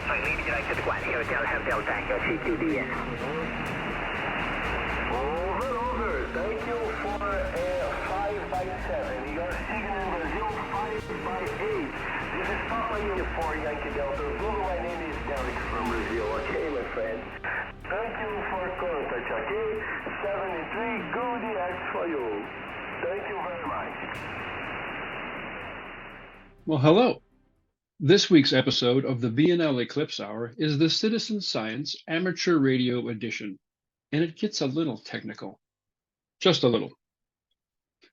水面directed to 管Hotel Tango CQD. Over. Thank you for 5/7. Your signal in Brazil 5/8. This is Papa Uniform Yankee Delta. Google, my name is Derek from Brazil. Okay, my friend. Thank you for contact, okay? 73, good DX for you. Thank you very much. Well, hello. This week's episode of the BNL Eclipse Hour is the Citizen Science Amateur Radio Edition, and it gets a little technical. Just a little.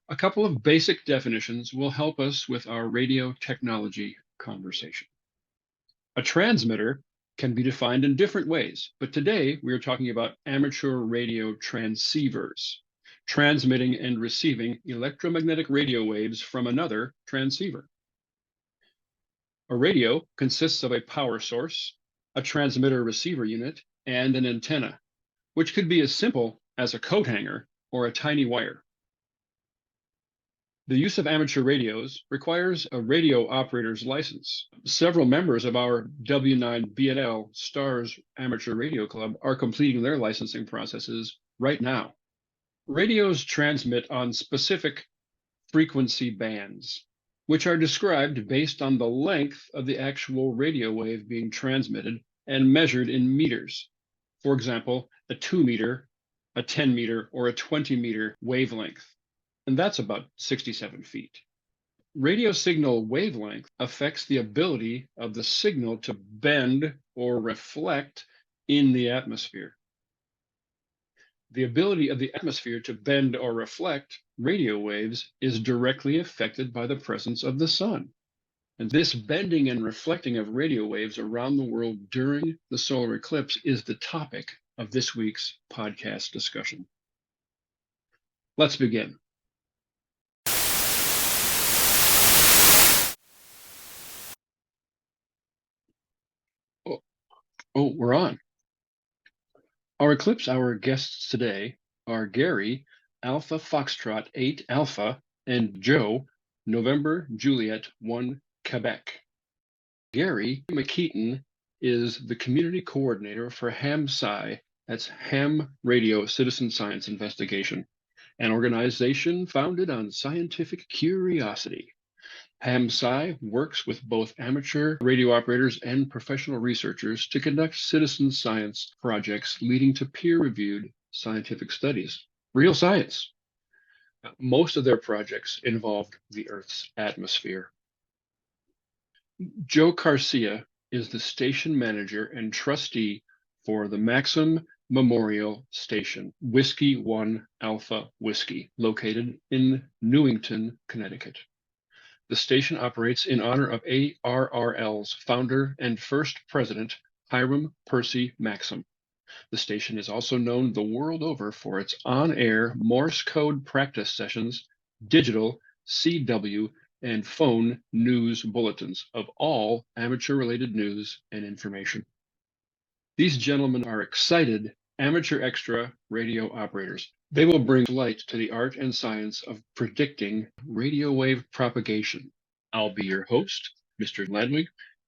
A couple of basic definitions will help us with our radio technology conversation. A transmitter can be defined in different ways, but today we are talking about amateur radio transceivers, transmitting and receiving electromagnetic radio waves from another transceiver. A radio consists of a power source, a transmitter-receiver unit, and an antenna, which could be as simple as a coat hanger or a tiny wire. The use of amateur radios requires a radio operator's license. Several members of our W9 BNL STARS Amateur Radio Club are completing their licensing processes right now. Radios transmit on specific frequency bands, which are described based on the length of the actual radio wave being transmitted and measured in meters. For example, a 2-meter, a 10-meter, or a 20-meter wavelength. And that's about 67 feet. Radio signal wavelength affects the ability of the signal to bend or reflect in the atmosphere. The ability of the atmosphere to bend or reflect radio waves is directly affected by the presence of the sun. And this bending and reflecting of radio waves around the world during the solar eclipse is the topic of this week's podcast discussion. Let's begin. Oh, we're on. Our Eclipse Hour guests today are Gary, Alpha Foxtrot 8 Alpha, and Joe, November Juliet 1 Quebec. Gary McKeaton is the community coordinator for HAM-SCI, that's Ham Radio Citizen Science Investigation, an organization founded on scientific curiosity. HAM-SCI works with both amateur radio operators and professional researchers to conduct citizen science projects leading to peer-reviewed scientific studies. Real science. Most of their projects involved the Earth's atmosphere. Joe Garcia is the station manager and trustee for the Maxim Memorial Station, Whiskey 1 Alpha Whiskey, located in Newington, Connecticut. The station operates in honor of ARRL's founder and first president, Hiram Percy Maxim. The station is also known the world over for its on-air Morse code practice sessions, digital, CW, and phone news bulletins of all amateur-related news and information. These gentlemen are excited amateur extra radio operators. They will bring light to the art and science of predicting radio wave propagation. I'll be your host, Mr. Ladwig,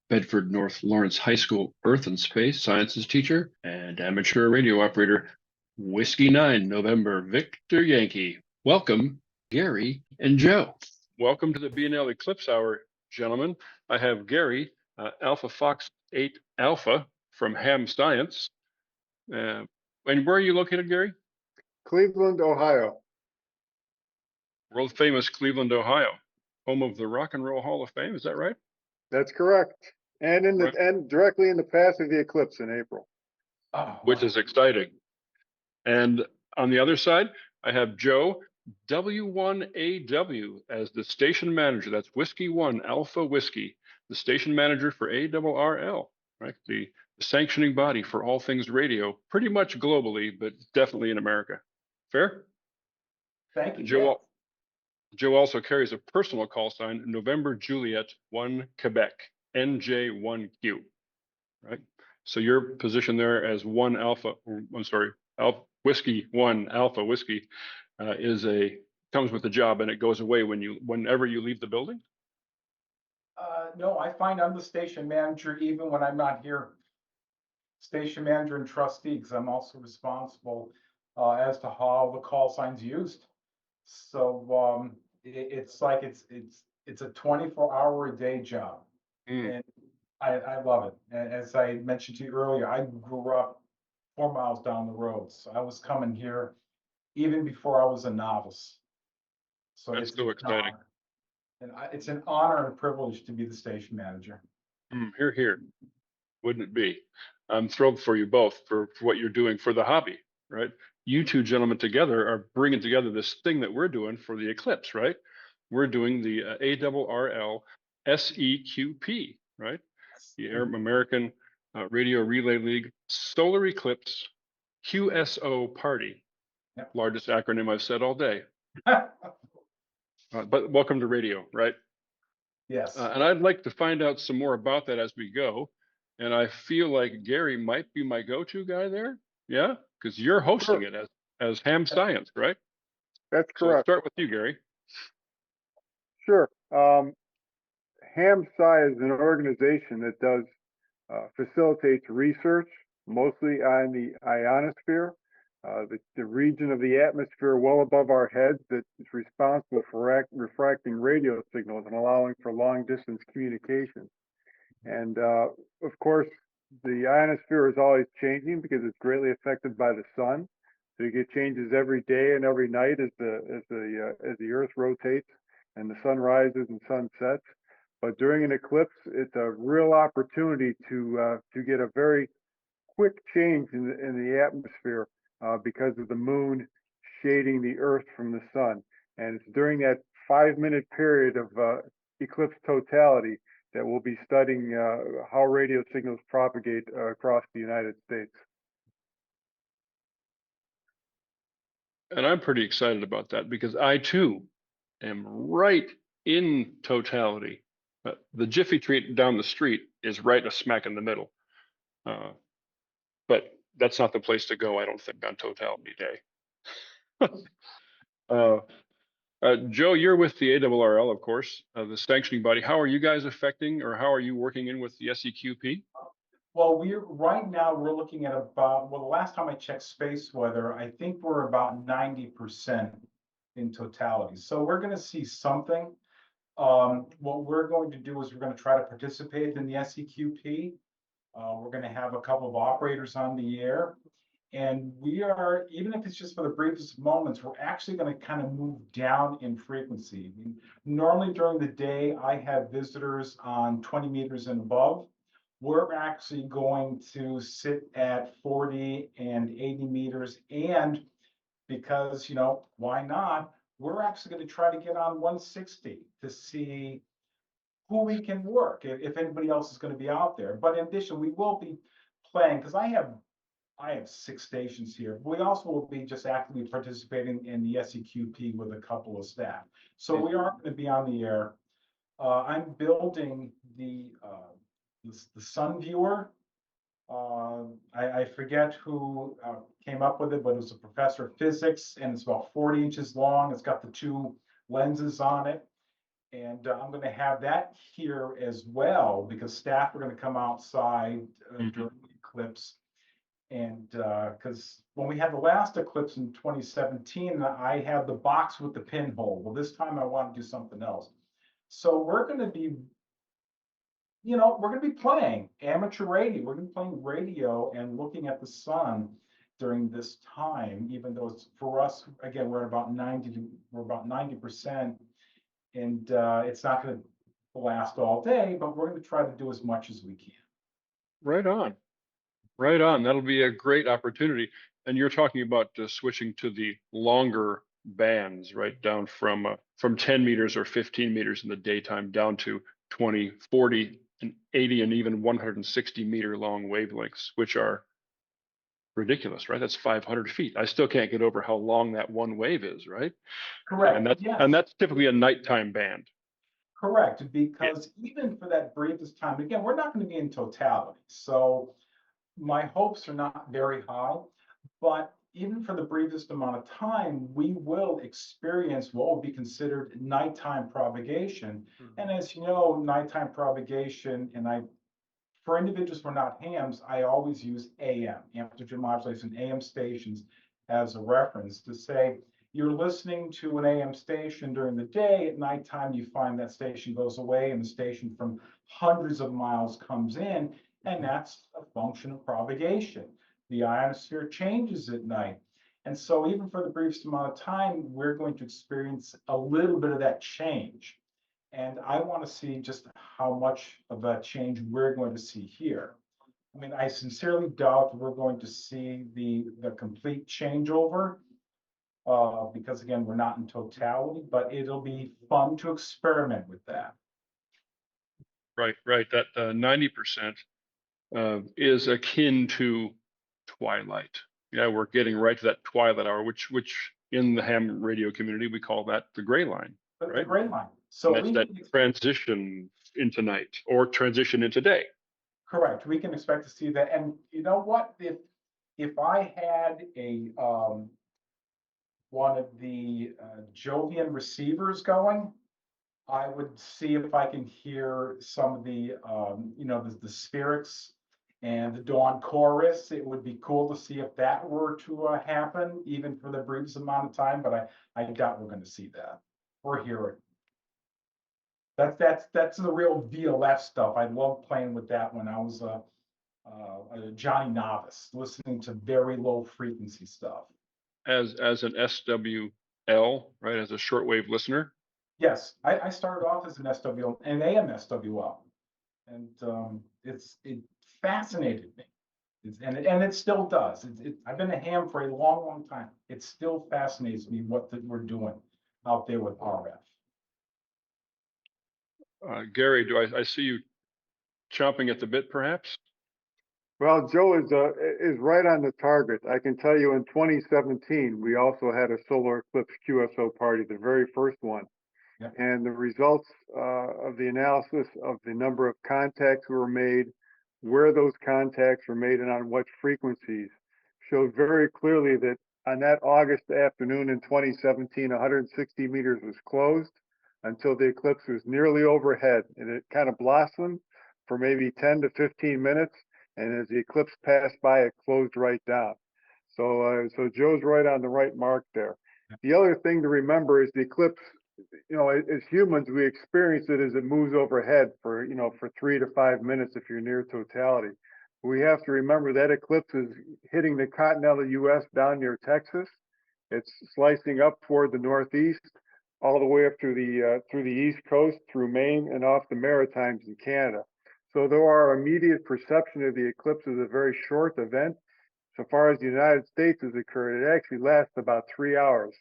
Bedford North Lawrence High School Earth and Space Sciences teacher and amateur radio operator, Whiskey 9 November Victor Yankee. Welcome, Gary and Joe. Welcome to the BNL Eclipse Hour, gentlemen. I have Gary, Alpha Fox 8 Alpha from Ham Science. And where are you located, Gary? Cleveland, Ohio. World famous Cleveland, Ohio, home of the Rock and Roll Hall of Fame. Is that right? That's correct. And and directly in the path of the eclipse in April. Oh, which is exciting. And on the other side, I have Joe, W1AW, as the station manager. That's Whiskey 1 Alpha Whiskey, the station manager for ARRL, right? The sanctioning body for all things radio, pretty much globally, but definitely in America. Fair? Thank you. Joe also carries a personal call sign, November Juliet 1 Quebec, NJ1Q, right? So your position there as Whiskey 1 Alpha Whiskey comes with the job, and it goes away whenever you leave the building? No, I find I'm the station manager even when I'm not here. Station manager and trustee, because I'm also responsible as to how the call sign's used. So it's like it's a 24-hour a day job, Mm, and I love it. And as I mentioned to you earlier, I grew up 4 miles down the road, so I was coming here even before I was a novice. So that's it's so an exciting. honor, it's an honor and privilege to be the station manager. Here, here. Wouldn't it be? I'm thrilled for you both for what you're doing for the hobby, right? You two gentlemen together are bringing together this thing that we're doing for the Eclipse, right? We're doing the ARRL SEQP, right? The American Radio Relay League Solar Eclipse QSO Party. Yep. Largest acronym I've said all day. But welcome to radio, right? Yes. And I'd like to find out some more about that as we go. And I feel like Gary might be my go-to guy there. Yeah, because you're hosting Sure. it as Ham Science, right? That's So I'll correct. start with you, Gary. Sure. HAMSci is an organization that does facilitates research mostly on the ionosphere, the region of the atmosphere well above our heads that is responsible for refracting radio signals and allowing for long distance communication. And of course, the ionosphere is always changing because it's greatly affected by the sun. So you get changes every day and every night as the Earth rotates and the sun rises and sun sets. But during an eclipse, it's a real opportunity to get a very quick change in the atmosphere because of the moon shading the Earth from the sun. And it's during that 5 minute period of eclipse totality that we'll be studying how radio signals propagate across the United States. And I'm pretty excited about that because I too am right in totality. The Jiffy Tree down the street is right smack in the middle. But that's not the place to go, I don't think, on Totality Day. uh, Joe, you're with the ARRL, of course, the sanctioning body. How are you guys affecting, or how are you working in with the SEQP? Well, right now we're looking at about, well, the last time I checked space weather, I think we're about 90% in totality. So we're going to see something. What we're going to do is we're going to try to participate in the SEQP. We're going to have a couple of operators on the air. And we are, even if it's just for the briefest moments, we're actually going to kind of move down in frequency. I mean, normally during the day, I have visitors on 20 meters and above. We're actually going to sit at 40 and 80 meters. And because, why not? We're actually going to try to get on 160 to see who we can work if anybody else is going to be out there. But in addition, we will be playing because I have 6 stations here. We also will be just actively participating in the SEQP with a couple of staff. So we are going to be on the air. I'm building the sun viewer. I forget who came up with it, but it was a professor of physics, and it's about 40 inches long. It's got the 2 lenses on it. And I'm going to have that here as well because staff are going to come outside during the eclipse. And because when we had the last eclipse in 2017, I had the box with the pinhole. Well, this time I want to do something else. So we're going to be, we're going to be playing amateur radio. We're going to be playing radio and looking at the sun during this time, even though it's for us, again, we're about 90%. And it's not going to last all day, but we're going to try to do as much as we can. Right on. Right on. That'll be a great opportunity. And you're talking about switching to the longer bands, right? Down from 10 meters or 15 meters in the daytime down to 20, 40, and 80, and even 160-meter long wavelengths, which are ridiculous, right? That's 500 feet. I still can't get over how long that one wave is, right? Correct. Yes. And that's typically a nighttime band. Correct, because even for that briefest time, again, we're not going to be in totality. So my hopes are not very high, but even for the briefest amount of time, we will experience what would be considered nighttime propagation. And as you know, nighttime propagation, for individuals who are not hams, I always use AM, amplitude modulation, AM stations as a reference to say, you're listening to an AM station during the day, at nighttime you find that station goes away and the station from hundreds of miles comes in, and that's a function of propagation. The ionosphere changes at night. And so even for the briefest amount of time, we're going to experience a little bit of that change. And I want to see just how much of that change we're going to see here. I mean, I sincerely doubt we're going to see the complete changeover, because again, we're not in totality, but it'll be fun to experiment with that. Right, right. That 90% is akin to twilight. Yeah, we're getting right to that twilight hour, which in the ham radio community we call that the gray line, But the right? gray line. And So that's that transition into night or transition into day. correct. We can expect to see that. And you know what? If I had a one of the Jovian receivers going, I would see if I can hear some of the the spherics and the dawn chorus. It would be cool to see if that were to happen, even for the briefest amount of time. But I doubt we're going to see that or hear it. That's the real VLF stuff. I loved playing with that when I was a Johnny novice, listening to very low frequency stuff. As an SWL, right, as a shortwave listener. Yes, I started off as an SWL, an AM SWL, and it fascinated me. And it still does. I've been a ham for a long, long time. It still fascinates me what we're doing out there with RF. Gary, I see you chomping at the bit, perhaps? Well, Joe is right on the target. I can tell you in 2017, we also had a solar eclipse QSO party, the very first one. Yep. And the results of the analysis of the number of contacts were made, where those contacts were made, and on what frequencies showed very clearly that on that August afternoon in 2017, 160 meters was closed until the eclipse was nearly overhead, and it kind of blossomed for maybe 10 to 15 minutes. And as the eclipse passed by, it closed right down. So Joe's right on the right mark there. The other thing to remember is the eclipse, as humans, we experience it as it moves overhead for 3 to 5 minutes if you're near totality. We have to remember that eclipse is hitting the continental U.S. down near Texas. It's slicing up toward the northeast, all the way up through the East Coast, through Maine, and off the Maritimes in Canada. So though our immediate perception of the eclipse is a very short event, so far as the United States has occurred, it actually lasts about 3 hours.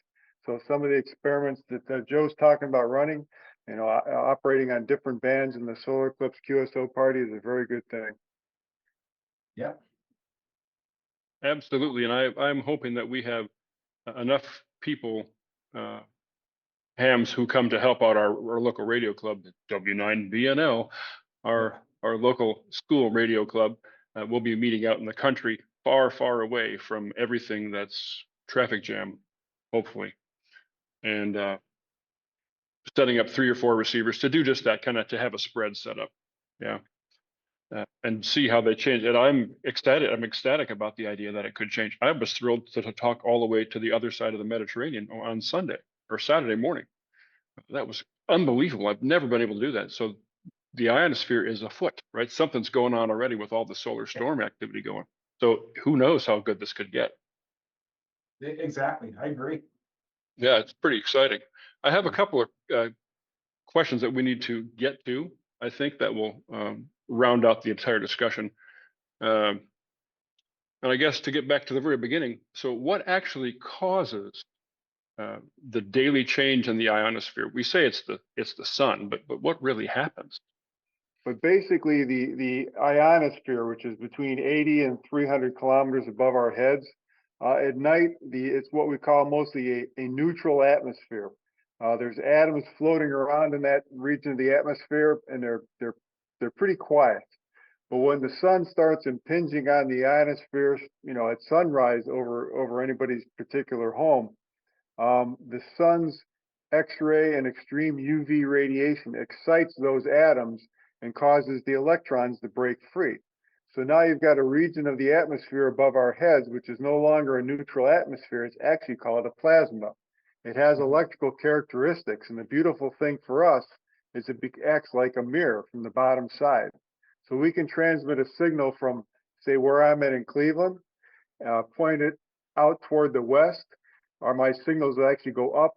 So some of the experiments that Joe's talking about running, operating on different bands in the solar eclipse QSO party is a very good thing. Yeah. Absolutely. And I'm hoping that we have enough people, hams, who come to help out our local radio club, W9 BNL, our local school radio club. We'll be meeting out in the country, far, far away from everything that's traffic jam, hopefully. And setting up 3 or 4 receivers to do just that, kind of to have a spread set up. Yeah. And see how they change. And I'm ecstatic about the idea that it could change. I was thrilled to talk all the way to the other side of the Mediterranean on Sunday or Saturday morning. That was unbelievable. I've never been able to do that. So the ionosphere is afoot, right? Something's going on already with all the solar storm activity going. So who knows how good this could get? Exactly. I agree. Yeah, it's pretty exciting. I have a couple of questions that we need to get to. I think that will round out the entire discussion. And I guess to get back to the very beginning, so what actually causes the daily change in the ionosphere? We say it's the sun, but what really happens? But basically, the ionosphere, which is between 80 and 300 kilometers above our heads, at night, it's what we call mostly a neutral atmosphere. There's atoms floating around in that region of the atmosphere, and they're pretty quiet. But when the sun starts impinging on the ionosphere, at sunrise over anybody's particular home, the sun's X-ray and extreme UV radiation excites those atoms and causes the electrons to break free. So now you've got a region of the atmosphere above our heads, which is no longer a neutral atmosphere. It's actually called a plasma. It has electrical characteristics, and the beautiful thing for us is it acts like a mirror from the bottom side. So we can transmit a signal from, say, where I'm at in Cleveland, point it out toward the west, or my signals will actually go up,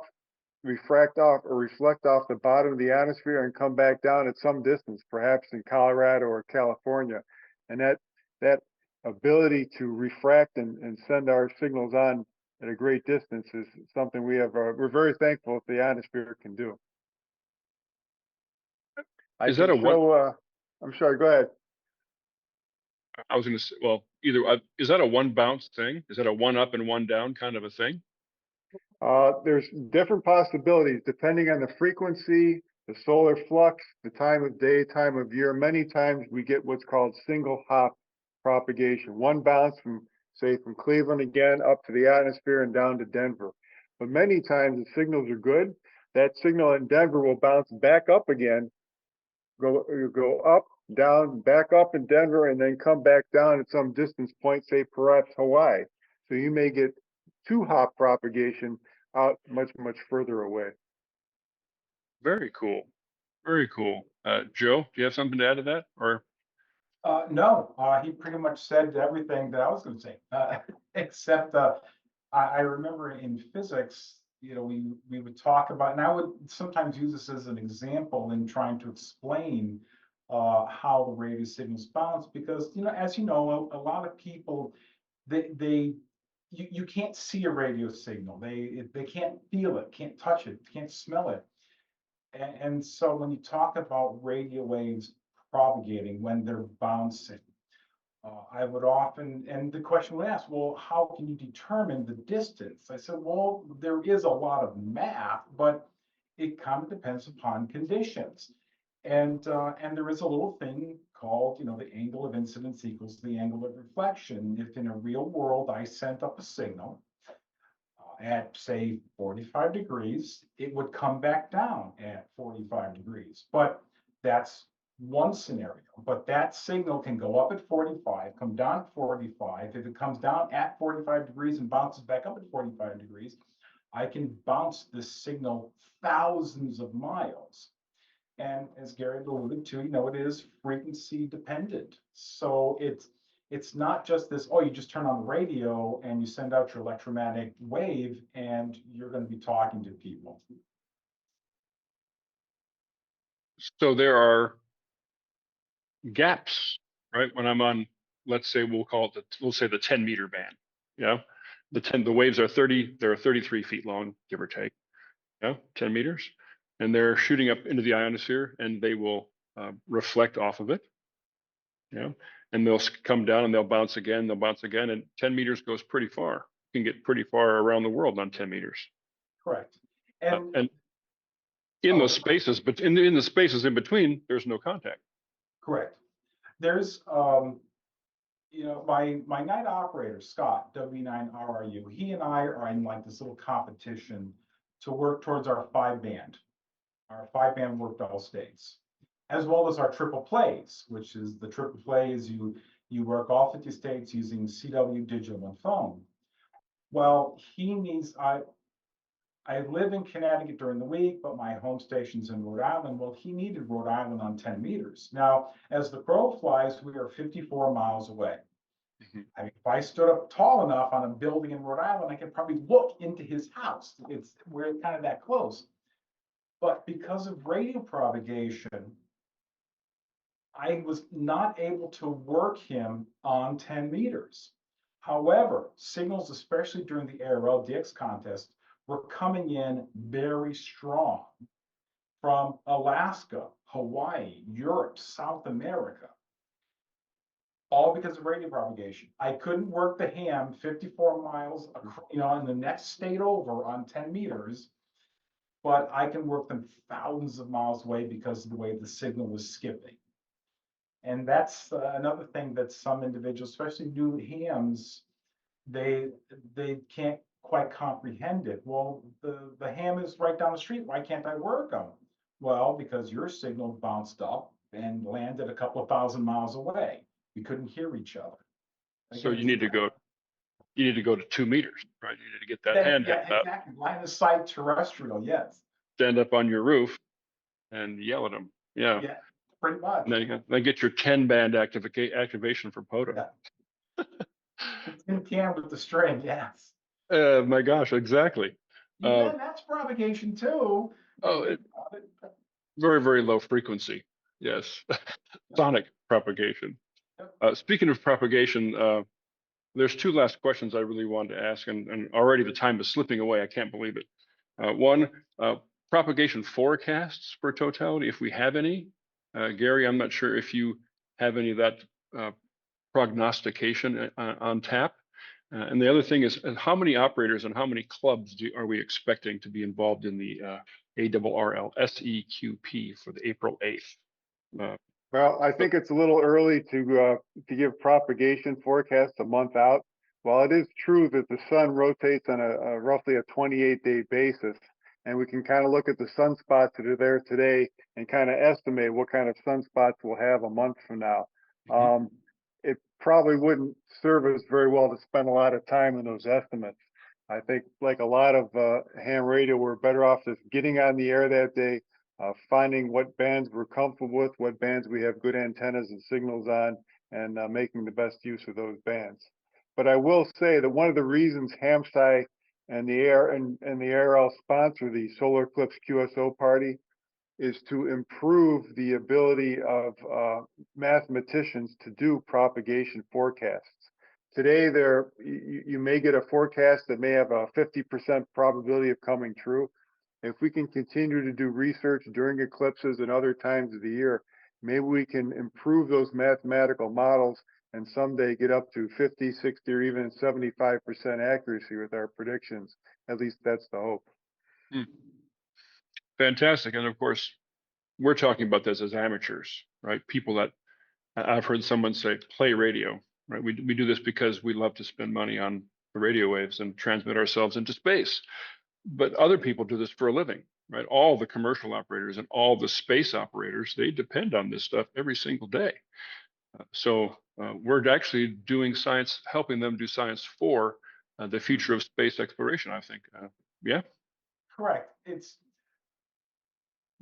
refract off or reflect off the bottom of the ionosphere and come back down at some distance, perhaps in Colorado or California. And that ability to refract and send our signals on at a great distance is something we're very thankful the ionosphere can do. Is that a one? I'm sorry, go ahead. I was going to say, well, either is that a one bounce thing? Is that a one up and one down kind of a thing? There's different possibilities depending on the frequency, the solar flux, the time of day, time of year. Many times we get what's called single hop propagation, one bounce from, say, from Cleveland again up to the ionosphere and down to Denver. But many times the signals are good. That signal in Denver will bounce back up again, go up, down, back up in Denver, and then come back down at some distance point, say perhaps Hawaii. So you may get two hop propagation out much, much further away. Very cool. Very cool. Joe, do you have something to add to that? Or No, he pretty much said everything that I was going to say, except I remember in physics, we would talk about, and I would sometimes use this as an example in trying to explain how the radio signals bounce, because as you know, a lot of people you can't see a radio signal, they can't feel it, can't touch it, can't smell it, and so when you talk about radio waves propagating when they're bouncing, I would often, and the question would ask, well, how can you determine the distance? I said, well, there is a lot of math, but it kind of depends upon conditions. And there is a little thing called, the angle of incidence equals the angle of reflection. If in a real world I sent up a signal at, say, 45 degrees, it would come back down at 45 degrees. But that's one scenario. But that signal can go up at 45, come down at 45. If it comes down at 45 degrees and bounces back up at 45 degrees, I can bounce this signal thousands of miles. And as Gary alluded to, it is frequency dependent. So it's not just this, oh, you just turn on the radio and you send out your electromagnetic wave and you're going to be talking to people. so there are gaps, right? When I'm on, let's say we'll say the 10-meter band. The waves are 33 feet long, give or take. 10 meters, and they're shooting up into the ionosphere, and they will reflect off of it. And they'll come down and they'll bounce again, and 10 meters goes pretty far. You can get pretty far around the world on 10 meters. Correct. And in those spaces, but in the spaces in between, there's no contact. Correct. There's my night operator, Scott, W9RRU, he and I are in like this little competition to work towards our 5-band. Our 5-band worked all states, as well as our triple plays, which is the triple play is you work all 50 states using CW, digital, and phone. Well, I live in Connecticut during the week, but my home station's in Rhode Island. Well, he needed Rhode Island on 10 meters. Now, as the crow flies, we are 54 miles away. Mm-hmm. I mean, if I stood up tall enough on a building in Rhode Island, I could probably look into his house. We're kind of that close. But because of radio propagation, I was not able to work him on 10 meters. However, signals, especially during the ARL DX contest, were coming in very strong from Alaska, Hawaii, Europe, South America, all because of radio propagation. I couldn't work the ham 54 miles, in the next state over on 10 meters, but I can work them thousands of miles away because of the way the signal was skipping. And that's another thing that some individuals, especially new hams, they can't quite comprehend it. Well, the ham is right down the street. Why can't I work them? Well, because your signal bounced up and landed a couple of thousand miles away. We couldn't hear each other. So Again, you need to go to 2 meters, right? You need to get that that, handheld yeah, out, exactly. Line of sight terrestrial, yes. stand up on your roof and yell at them. Yeah. Yeah, pretty much. Then get your 10-band activation for POTA. Yeah. Tin can with the string, yes. My gosh, exactly. Uh, Yeah, that's propagation too. oh, very, very low frequency. Yes. Sonic propagation. Speaking of propagation, there's two last questions I really wanted to ask, and already the time is slipping away. I can't believe it. One, propagation forecasts for totality, if we have any. Gary, I'm not sure if you have any of that prognostication on tap. And the other thing is, how many operators and how many clubs are we expecting to be involved in the ARRL SEQP for the April 8th? Well, I think it's a little early to give propagation forecasts a month out. While it is true that the sun rotates on a roughly a 28-day basis, and we can kind of look at the sunspots that are there today and kind of estimate what kind of sunspots we'll have a month from now. It probably wouldn't serve us very well to spend a lot of time in those estimates. I think, like a lot of ham radio, we're better off just getting on the air that day, finding what bands we're comfortable with, what bands we have good antennas and signals on, and making the best use of those bands. But I will say that one of the reasons HamSci and the ARL sponsor the Solar Eclipse QSO party is to improve the ability of mathematicians to do propagation forecasts. Today, you may get a forecast that may have a 50% probability of coming true. If we can continue to do research during eclipses and other times of the year, maybe we can improve those mathematical models and someday get up to 50, 60, or even 75% accuracy with our predictions. At least that's the hope. Fantastic. And of course, we're talking about this as amateurs, right? People that I've heard someone say play radio, right? We do this because we love to spend money on the radio waves and transmit ourselves into space. But other people do this for a living, right? All the commercial operators and all the space operators, they depend on this stuff every single day. So we're actually doing science, helping them do science for the future of space exploration, I think. Yeah. Correct.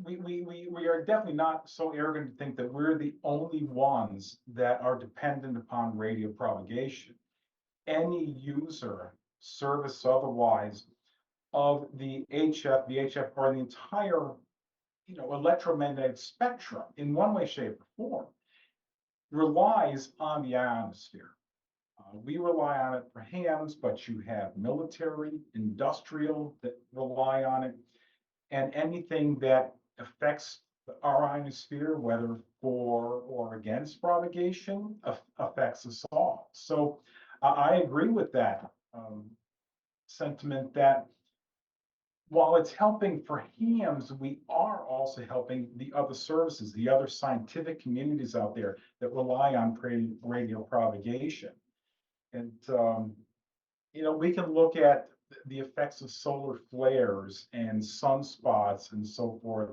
We are definitely not so arrogant to think that we're the only ones that are dependent upon radio propagation. Any user, service otherwise, of the VHF, or the entire, electromagnetic spectrum in one way, shape, or form relies on the ionosphere. We rely on it for hams, but you have military, industrial that rely on it, and anything that affects our ionosphere, whether for or against propagation, affects us all. So I agree with that sentiment that while it's helping for hams, we are also helping the other services, the other scientific communities out there that rely on radio propagation. And, we can look at the effects of solar flares and sunspots and so forth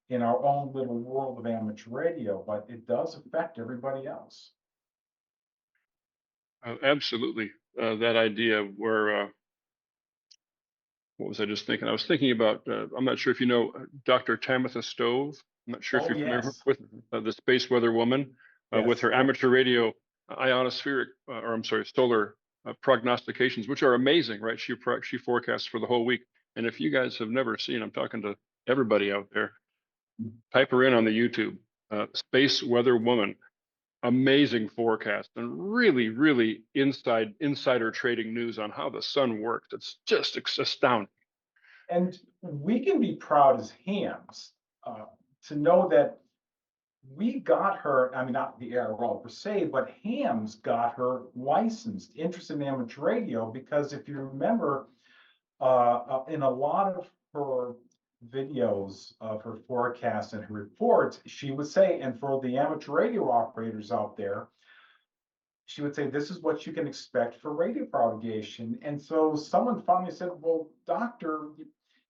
in our own little world of amateur radio, but it does affect everybody else. Absolutely. That idea where, what was I just thinking? I was thinking about, I'm not sure if you know Dr. Tamitha Stove. I'm not sure if Oh, you're familiar yes. with the space weather woman with Yes. her amateur radio ionospheric, or I'm sorry, solar prognostications, which are amazing, right? She forecasts for the whole week. And if you guys have never seen, I'm talking to everybody out there, type her in on the YouTube, Space Weather Woman. Amazing forecast and really, really insider trading news on how the sun works. It's just astounding. And we can be proud as hams to know that we got her, I mean, not the ARL per se, but hams got her licensed, interested in amateur radio, because if you remember, in a lot of her videos of her forecast and her reports, she would say, and for the amateur radio operators out there, she would say, this is what you can expect for radio propagation. And so someone finally said, well, doctor,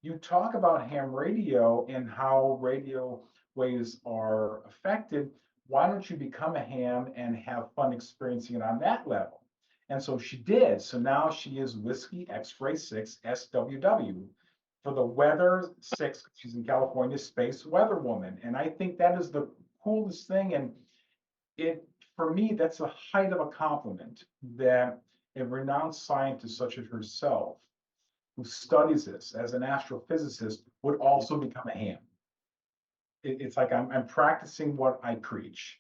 you talk about ham radio and how radio waves are affected. Why don't you become a ham and have fun experiencing it on that level? And so she did. So now she is Whiskey X-Ray 6 SWW for the Weather 6. She's in California, Space Weather Woman. And I think that is the coolest thing. And it, for me, that's the height of a compliment that a renowned scientist such as herself, who studies this as an astrophysicist, would also become a ham. It's like I'm practicing what I preach.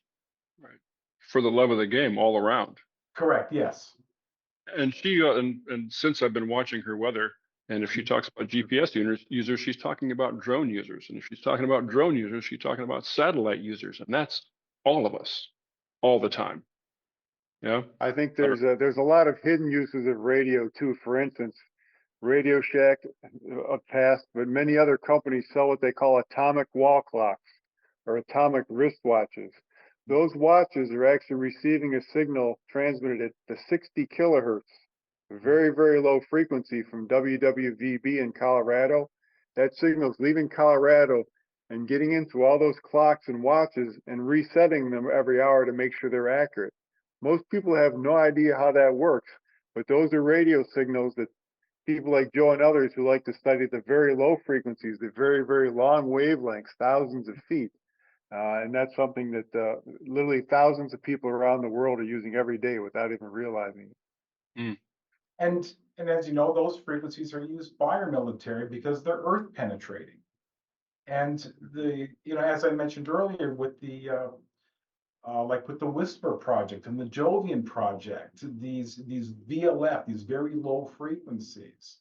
Right. For the love of the game all around. Correct. Yes. And she and since I've been watching her weather, and if she talks about GPS users, she's talking about drone users, and if she's talking about drone users, she's talking about satellite users, and that's all of us, all the time. Yeah. I think there's a lot of hidden uses of radio too. For instance, Radio Shack past, but many other companies sell what they call atomic wall clocks or atomic wristwatches. Those watches are actually receiving a signal transmitted at the 60 kilohertz, very, very low frequency from WWVB in Colorado. That signal is leaving Colorado and getting into all those clocks and watches and resetting them every hour to make sure they're accurate. Most people have no idea how that works, but those are radio signals that people like Joe and others who like to study the very low frequencies, the very, very long wavelengths, thousands of feet. And that's something that literally thousands of people around the world are using every day without even realizing it. Mm. And as you know, those frequencies are used by our military because they're earth penetrating. And as I mentioned earlier, with the like with the Whisper project and the Jovian project, these VLF, these very low frequencies,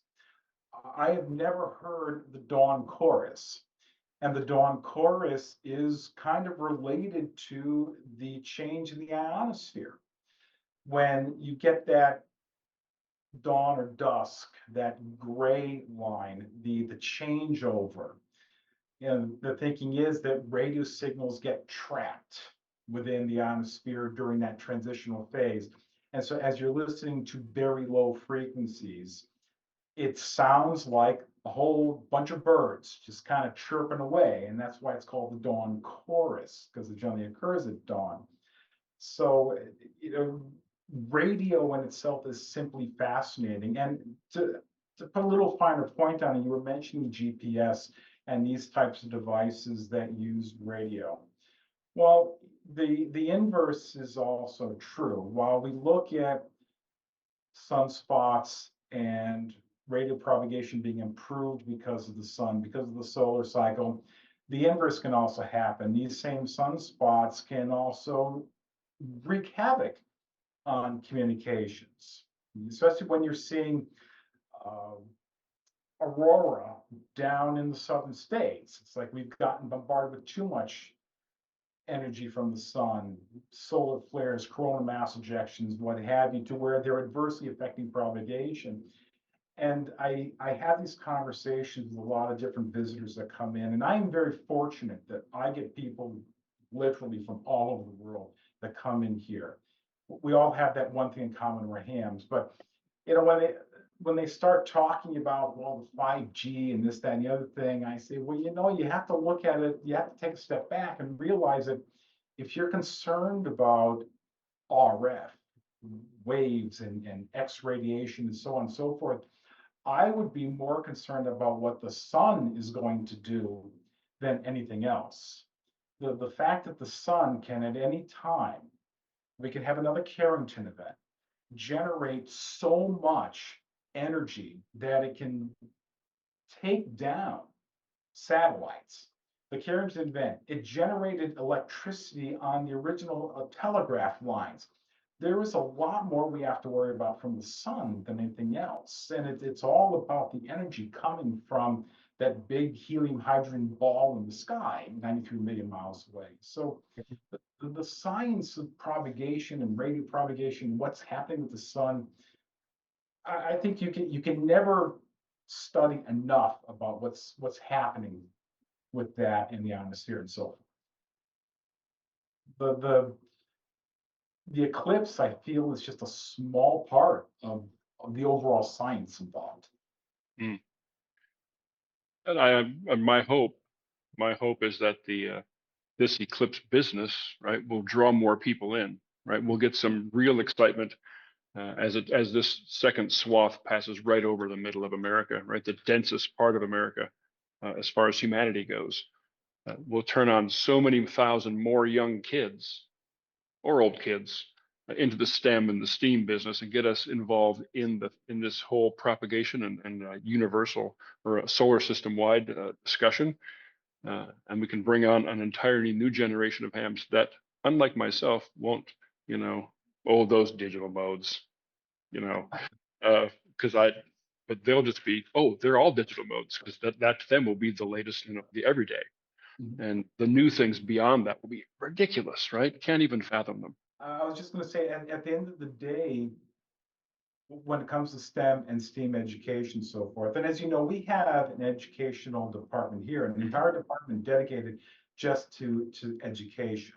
I have never heard the dawn chorus. And the dawn chorus is kind of related to the change in the ionosphere. When you get that dawn or dusk, that gray line, the changeover, and the thinking is that radio signals get trapped within the ionosphere during that transitional phase. And so as you're listening to very low frequencies, it sounds like a whole bunch of birds just kind of chirping away. And that's why it's called the dawn chorus, because it generally occurs at dawn. So, radio in itself is simply fascinating. And to put a little finer point on it, you were mentioning GPS and these types of devices that use radio. Well, the inverse is also true. While we look at sunspots and radio propagation being improved because of the sun, because of the solar cycle, the inverse can also happen. These same sunspots can also wreak havoc on communications, especially when you're seeing aurora down in the southern states. It's like we've gotten bombarded with too much energy from the sun, solar flares, coronal mass ejections, what have you, to where they're adversely affecting propagation. And I have these conversations with a lot of different visitors that come in, and I am very fortunate that I get people literally from all over the world that come in here. We all have that one thing in common, we're hams. But when they start talking about, well, the 5G and this, that, and the other thing, I say, well, you have to look at it, you have to take a step back and realize that if you're concerned about RF waves and X radiation and so on and so forth, I would be more concerned about what the sun is going to do than anything else. The fact that the sun can at any time, we can have another Carrington event, generate so much energy that it can take down satellites. The Carrington event, it generated electricity on the original telegraph lines. There is a lot more we have to worry about from the sun than anything else. And it's all about the energy coming from that big helium hydrogen ball in the sky, 93 million miles away. So the science of propagation and radio propagation, what's happening with the sun, I think you can never study enough about what's happening with that in the atmosphere and so forth. The eclipse, I feel, is just a small part of the overall science involved. Mm. And my hope is that the this eclipse business, right, will draw more people in, right? We'll get some real excitement as this second swath passes right over the middle of America, right, the densest part of America as far as humanity goes. We'll turn on so many thousand more young kids or old kids into the STEM and the STEAM business and get us involved in this whole propagation and universal or a solar system wide discussion. And we can bring on an entirely new generation of hams that, unlike myself, won't, oh, those digital modes, because but they'll just be, oh, they're all digital modes because that to them will be the latest, the everyday. Mhm. And the new things beyond that will be ridiculous, right? Can't even fathom them. I was just going to say, at the end of the day, when it comes to STEM and STEAM education, so forth, and as you know, we have an educational department here, an entire department dedicated just to education.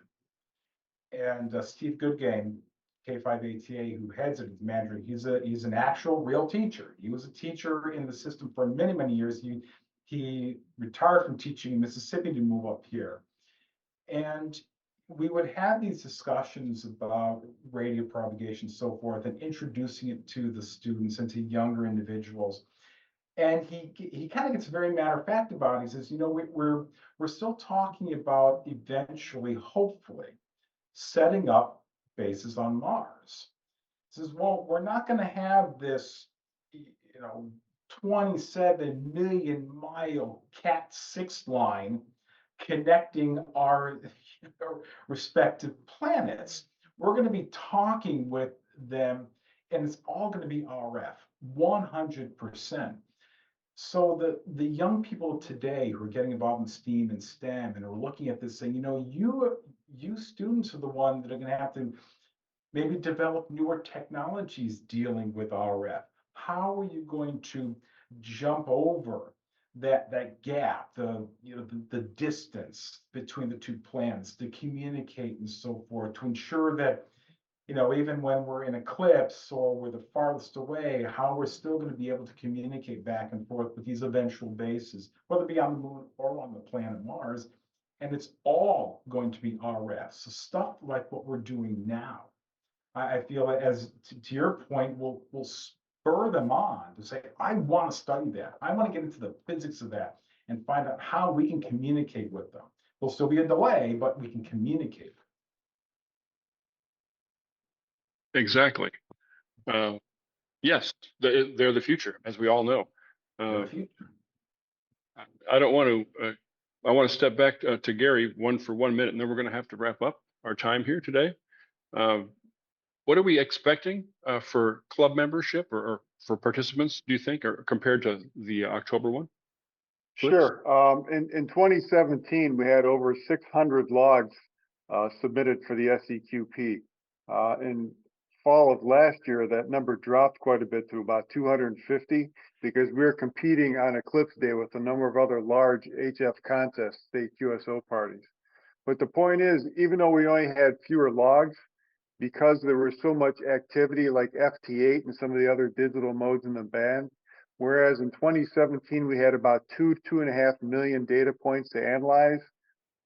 And Steve Goodgame, K5ATA, who heads it, is manager. He's an actual real teacher. He was a teacher in the system for many, many years. He retired from teaching in Mississippi to move up here. And we would have these discussions about radio propagation, so forth, and introducing it to the students and to younger individuals. And he kind of gets very matter of fact about it. He says, we're still talking about eventually, hopefully, setting up bases on Mars. He says, well, we're not going to have this, 27 million mile Cat 6 line connecting our respective planets. We're going to be talking with them, and it's all going to be RF, 100%. So the young people today who are getting involved in STEAM and STEM and are looking at this saying, you students are the ones that are going to have to maybe develop newer technologies dealing with RF. How are you going to jump over that gap, the distance between the two planets to communicate and so forth, to ensure that even when we're in eclipse or we're the farthest away, how we're still going to be able to communicate back and forth with these eventual bases, whether it be on the moon or on the planet Mars. And it's all going to be RF. So stuff like what we're doing now, I feel that, as to your point, will spur them on to say, I want to study that. I want to get into the physics of that and find out how we can communicate with them. There'll still be a delay, but we can communicate. Exactly. Yes, they're the future, as we all know. In the future. I don't want to. I want to step back to Gary for 1 minute, and then we're going to have to wrap up our time here today. What are we expecting for club membership or for participants, do you think, or compared to the October one? Sure. In 2017, we had over 600 logs submitted for the SEQP. In fall of last year, that number dropped quite a bit to about 250 because we were competing on Eclipse Day with a number of other large HF contests, state QSO parties. But the point is, even though we only had fewer logs, because there was so much activity like FT8 and some of the other digital modes in the band, whereas in 2017 we had about 2.5 million data points to analyze.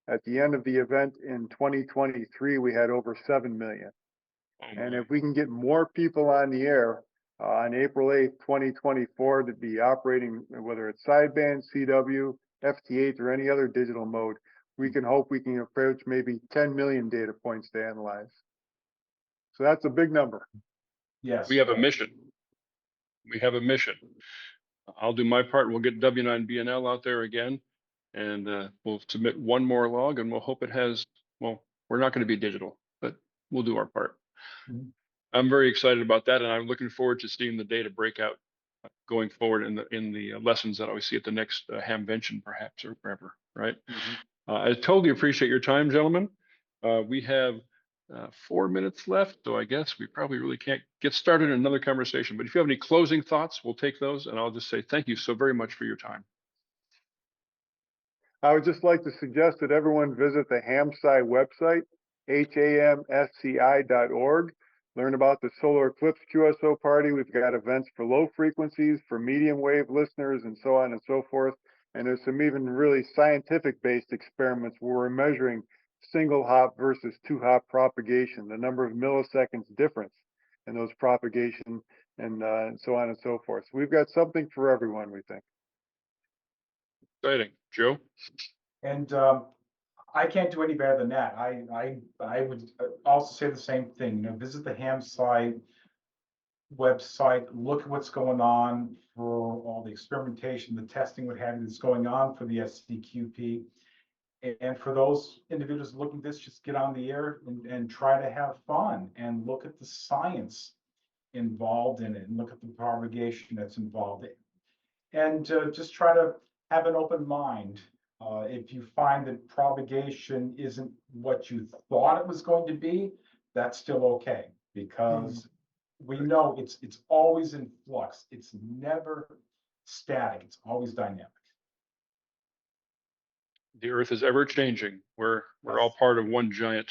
At the end of the event in 2023, we had over 7 million. And if we can get more people on the air on April 8th, 2024, to be operating, whether it's sideband, CW, FT8, or any other digital mode, we can hope we can approach maybe 10 million data points to analyze. So that's a big number. Yes. We have a mission. We have a mission. I'll do my part. We'll get W9 BNL out there again, and we'll submit one more log, and we'll hope it has. Well, we're not going to be digital, but we'll do our part. Mhm. I'm very excited about that, and I'm looking forward to seeing the data breakout going forward in the lessons that I see at the next Hamvention, perhaps, or wherever. Right. I totally appreciate your time, gentlemen. We have 4 minutes left, so I guess we probably really can't get started in another conversation. But if you have any closing thoughts, we'll take those, and I'll just say thank you so very much for your time. I would just like to suggest that everyone visit the HAMSCI website, hamsci.org. Learn about the Solar Eclipse QSO party. We've got events for low frequencies, for medium wave listeners, and so on and so forth. And there's some even really scientific-based experiments where we're measuring single hop versus two hop propagation, the number of milliseconds difference in those propagation, and so on and so forth. So we've got something for everyone, we think. Exciting. Joe? And I can't do any better than that. I would also say the same thing. Visit the HAMSCI website, look at what's going on for all the experimentation, the testing, what have you, that's going on for the SCQP. And for those individuals looking at this, just get on the air and try to have fun and look at the science involved in it and look at the propagation that's involved in it. And just try to have an open mind. If you find that propagation isn't what you thought it was going to be, that's still okay, because we know it's always in flux. It's never static. It's always dynamic. The Earth is ever changing. We're all part of one giant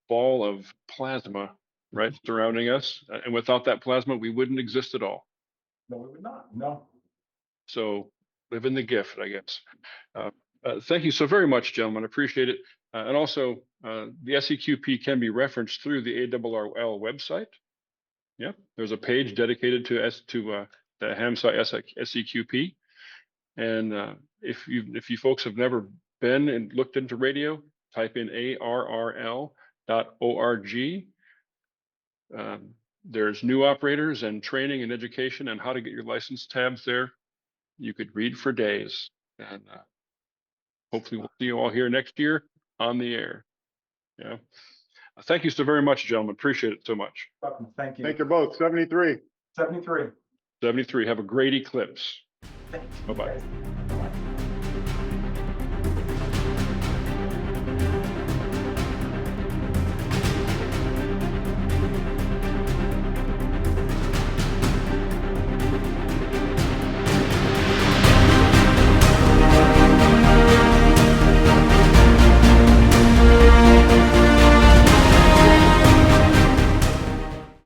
ball of plasma, right, surrounding us. And without that plasma, we wouldn't exist at all. No, we would not. No. So live in the gift, I guess. Thank you so very much, gentlemen. I appreciate it. And also, the SEQP can be referenced through the ARRL website. Yeah, there's a page dedicated to the HAMSCI SEQP. And if you folks have never been and looked into radio, type in arrl.org. There's new operators and training and education and how to get your license tabs there. You could read for days. And hopefully we'll see you all here next year on the air. Yeah. Thank you so very much, gentlemen. Appreciate it so much. Welcome. Thank you. Thank you both. 73. 73. 73. Have a great eclipse. Thank you. Bye-bye. Guys.